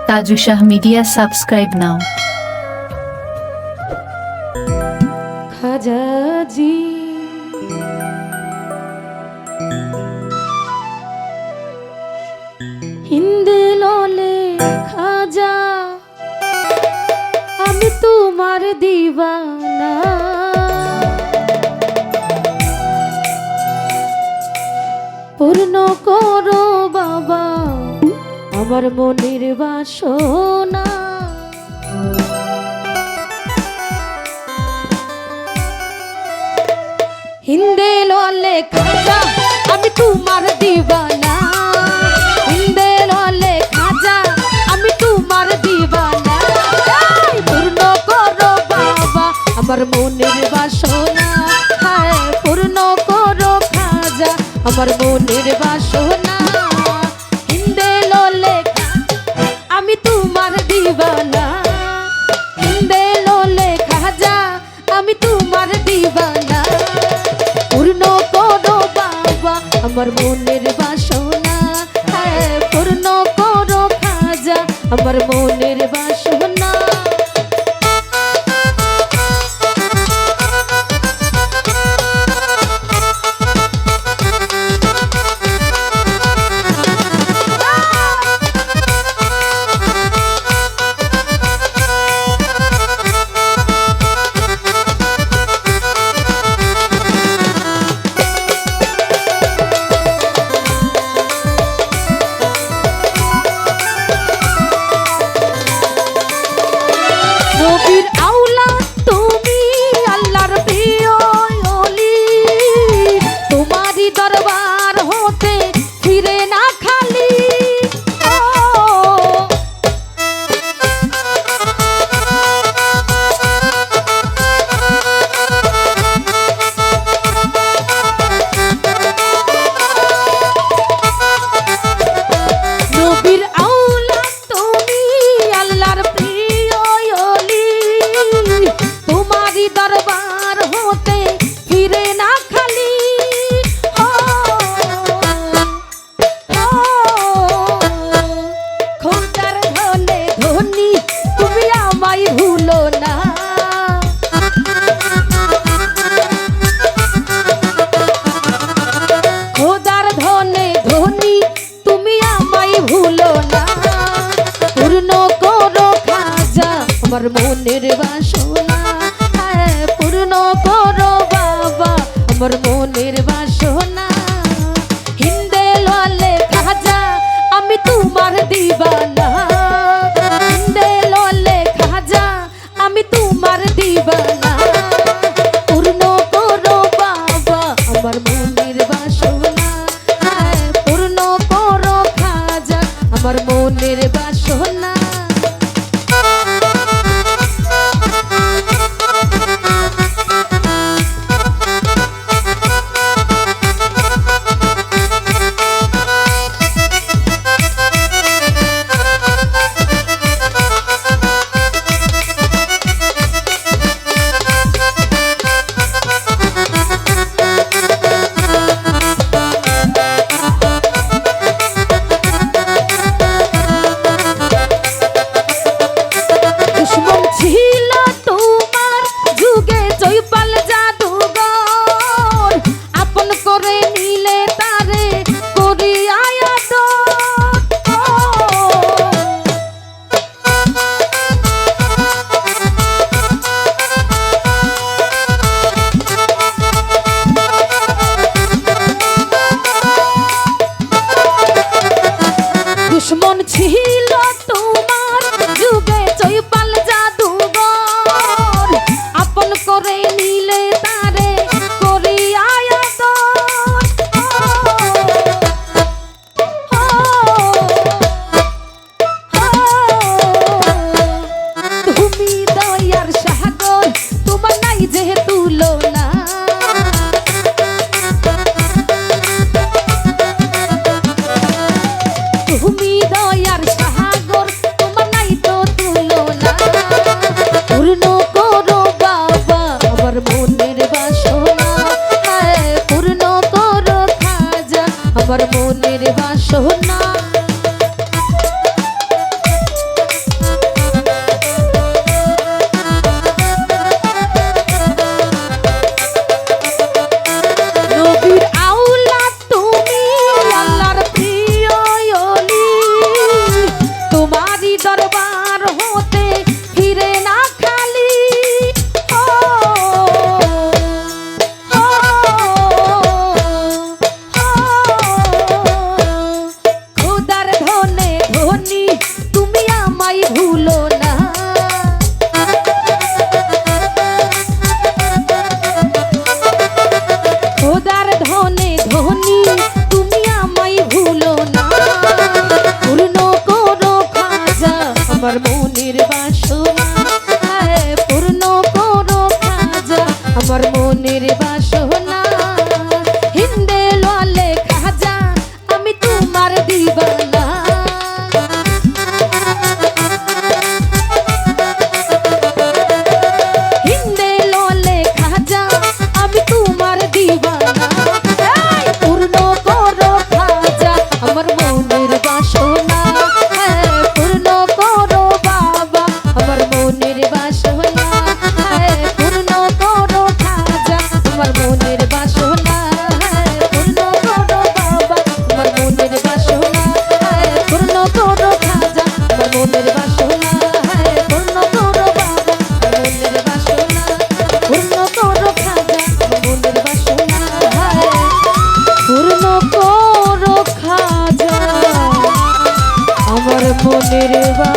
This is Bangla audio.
Taju Shah Media, subscribe now. খাজাজি হিন্দে ললে খাজা আমি তোমার দিওয়ানা পূর্ণ করো বাবা আমার মনের বাসনা হিন্দে ললে খাজা আমি তোমার দিওয়ানা হিন্দে ললে খাজা আমি তোমার দিওয়ানা পূর্ণ করো বাবা আমার মনের বাসনা হায় পূর্ণ করো খাজা আমার মনের বাসনা হিন্দে ললে আমি তোমার দিওয়ানা হিন্দে ললে খাজা আমি তোমার দিওয়ানা পূর্ণ করো বাবা আমার মনের বাসনা হ্যাঁ পূর্ণ করো খাজা আমার মনের বাসনা নবীর আওলাদ তুমি আল্লাহর প্রিয় ওলি তোমারই দরবার হতে ফিরে না খালি নবীর আওলাদ তুমি আল্লাহর তোমারি দরবার হতে ফিরে না খালি খোদার ধনে ধনী তুমি আমায় ভুলো না খোদার ধনে ধনী তুমি আমায় ভুলো না পূর্ণ করো খাজা আমার মনের বাসনা পূর্ণ করো বাবা আমার মনের বাসনা হিন্দে ললে খাজা আমি তোমার দিওয়ানা হিন্দে ললে খাজা আমি তোমার দিওয়ানা পূর্ণ করো বাবা আমার মনের বাসনা পূর্ণ করো খাজা আমার মনের বাসনা দুশ্মন ছিল তোমার যুগে চৈপাল জাদুঘর আপন করে নিলে তারে করি আয়াদর তুমি দয়ার সাগর তোমার নাই যেহেতু লোনা তুমি দয়ার সাগর তোমার নাই তো তুলনা পূর্ণ করো বাবা আমার মনের বাসনা পূর্ণ করো খাজা আমার মনের বাসনা আমার মনের বা